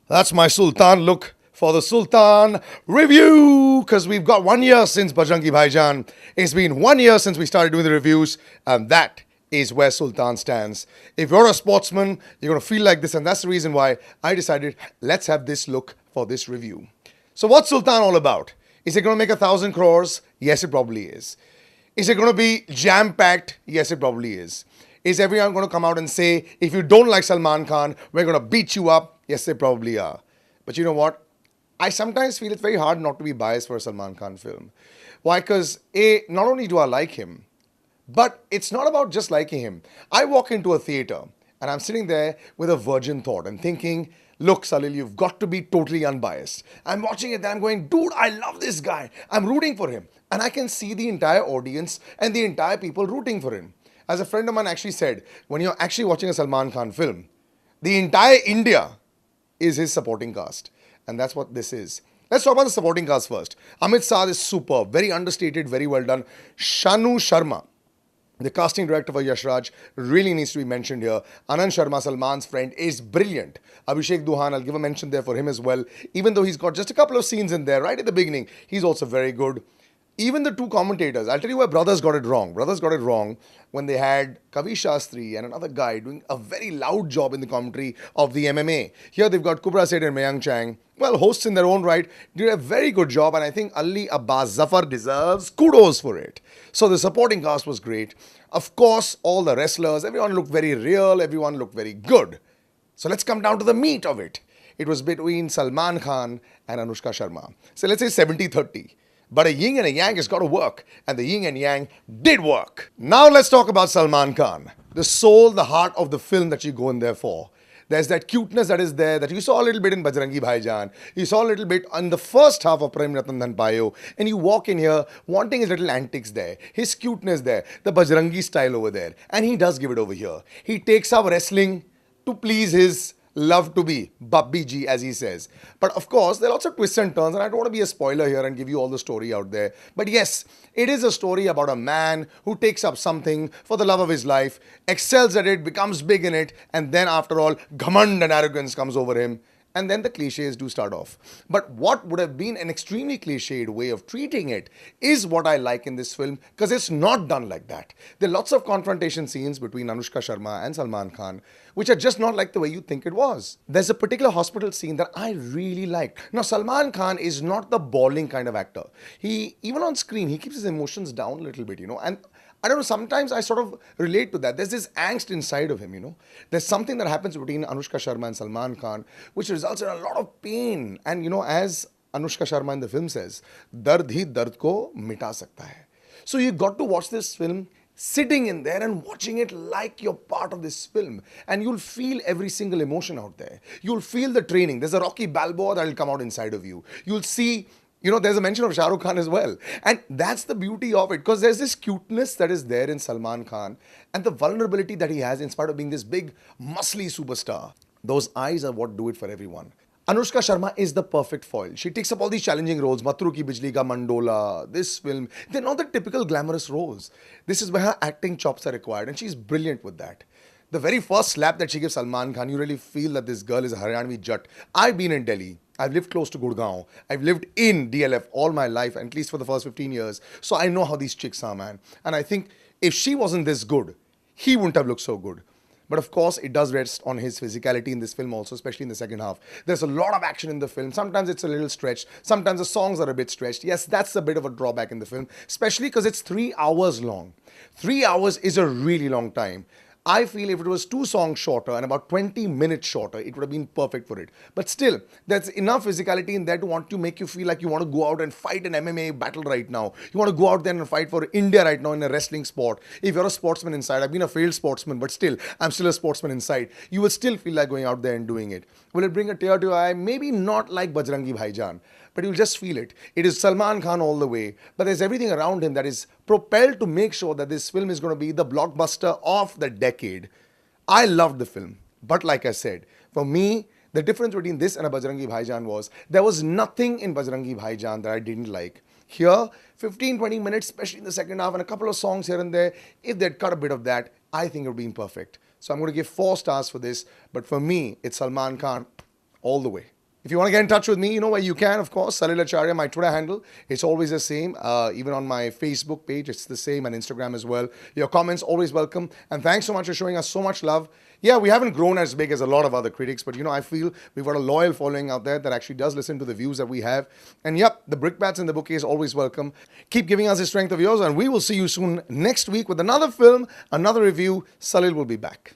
That's my Sultan look for the Sultan review because we've got 1 year since Bajrangi Bhaijaan. It's been 1 year since we started doing the reviews, and that is where Sultan stands. If you're a sportsman, you're going to feel like this, and that's the reason why I decided let's have this look for this review. So, what's Sultan all about? Is it going to make 1,000 crores? Yes, it probably is. Is it going to be jam packed? Yes, it probably is. Is everyone going to come out and say, if you don't like Salman Khan, we're going to beat you up? Yes, they probably are. But you know what? I sometimes feel it's very hard not to be biased for a Salman Khan film. Why? Because not only do I like him, but it's not about just liking him. I walk into a theater and I'm sitting there with a virgin thought and thinking, look, Salil, you've got to be totally unbiased. I'm watching it and I'm going, dude, I love this guy. I'm rooting for him. And I can see the entire audience and the entire people rooting for him. As a friend of mine actually said, when you're actually watching a Salman Khan film, the entire India is his supporting cast. And that's what this is. Let's talk about the supporting cast first. Amit Saad is superb, very understated, very well done. Shanu Sharma, the casting director for Yash Raj, really needs to be mentioned here. Anand Sharma, Salman's friend, is brilliant. Abhishek Duhan, I'll give a mention there for him as well. Even though he's got just a couple of scenes in there right at the beginning, he's also very good. Even the two commentators, I'll tell you why Brothers got it wrong. Brothers got it wrong when they had Kavi Shastri and another guy doing a very loud job in the commentary of the MMA. Here they've got Kubra Seth and Mayank Chang. Well, hosts in their own right did a very good job, and I think Ali Abbas Zafar deserves kudos for it. So the supporting cast was great. Of course, all the wrestlers, everyone looked very real, everyone looked very good. So let's come down to the meat of it. It was between Salman Khan and Anushka Sharma. So let's say 70-30. But a yin and a yang has got to work, and the yin and yang did work. Now let's talk about Salman Khan, the soul, the heart of the film that you go in there for. There's that cuteness that is there that you saw a little bit in Bajrangi Bhaijaan. You saw a little bit on the first half of Prem Ratan Dhan Payo, and you walk in here wanting his little antics there, his cuteness there, the Bajrangi style over there, and he does give it over here. He takes up wrestling to please his love to be Babbi Ji, as he says. But of course, there are lots of twists and turns, and I don't want to be a spoiler here and give you all the story out there. But yes, it is a story about a man who takes up something for the love of his life, excels at it, becomes big in it, and then after all, ghamand and arrogance comes over him. And then the cliches do start off. But what would have been an extremely cliched way of treating it is what I like in this film, because it's not done like that. There are lots of confrontation scenes between Anushka Sharma and Salman Khan, which are just not like the way you think it was. There's a particular hospital scene that I really liked. Now, Salman Khan is not the bawling kind of actor. Even on screen, he keeps his emotions down a little bit, and I don't know, sometimes I sort of relate to that. There's this angst inside of him. There's something that happens between Anushka Sharma and Salman Khan, which results in a lot of pain. And, as Anushka Sharma in the film says, dard hi dard ko mita sakta hai. So you got to watch this film sitting in there and watching it like you're part of this film. And you'll feel every single emotion out there. You'll feel the training. There's a Rocky Balboa that'll come out inside of you. You'll see there's a mention of Shah Rukh Khan as well. And that's the beauty of it, because there's this cuteness that is there in Salman Khan and the vulnerability that he has in spite of being this big, muscly superstar. Those eyes are what do it for everyone. Anushka Sharma is the perfect foil. She takes up all these challenging roles. Matru Ki Bijli Ka Mandola, this film. They're not the typical glamorous roles. This is where her acting chops are required, and she's brilliant with that. The very first slap that she gives Salman Khan, you really feel that this girl is a Haryanvi Jat. I've been in Delhi. I've lived close to Gurgaon. I've lived in DLF all my life, at least for the first 15 years. So I know how these chicks are, man. And I think if she wasn't this good, he wouldn't have looked so good. But of course, it does rest on his physicality in this film also, especially in the second half. There's a lot of action in the film. Sometimes it's a little stretched. Sometimes the songs are a bit stretched. Yes, that's a bit of a drawback in the film, especially because it's 3 hours long. 3 hours is a really long time. I feel if it was 2 songs shorter and about 20 minutes shorter, it would have been perfect for it. But still, there's enough physicality in there to make you feel like you want to go out and fight an MMA battle right now. You want to go out there and fight for India right now in a wrestling sport. If you're a sportsman inside, I've been a failed sportsman, but still, I'm still a sportsman inside. You will still feel like going out there and doing it. Will it bring a tear to your eye? Maybe not like Bajrangi Bhaijaan, but you'll just feel it. It is Salman Khan all the way, but there's everything around him that is propelled to make sure that this film is going to be the blockbuster of the decade. I loved the film, but like I said, for me, the difference between this and a Bajrangi Bhaijaan was there was nothing in Bajrangi Bhaijaan that I didn't like. Here, 15-20 minutes, especially in the second half, and a couple of songs here and there, if they'd cut a bit of that, I think it would have been perfect. So I'm going to give 4 stars for this, but for me, it's Salman Khan all the way. If you want to get in touch with me, you know where you can, of course. Salil Acharya, my Twitter handle. It's always the same. Even on my Facebook page, it's the same, and Instagram as well. Your comments, always welcome. And thanks so much for showing us so much love. Yeah, we haven't grown as big as a lot of other critics, but I feel we've got a loyal following out there that actually does listen to the views that we have. And yep, the brickbats in the bouquet is always welcome. Keep giving us the strength of yours, and we will see you soon next week with another film, another review. Salil will be back.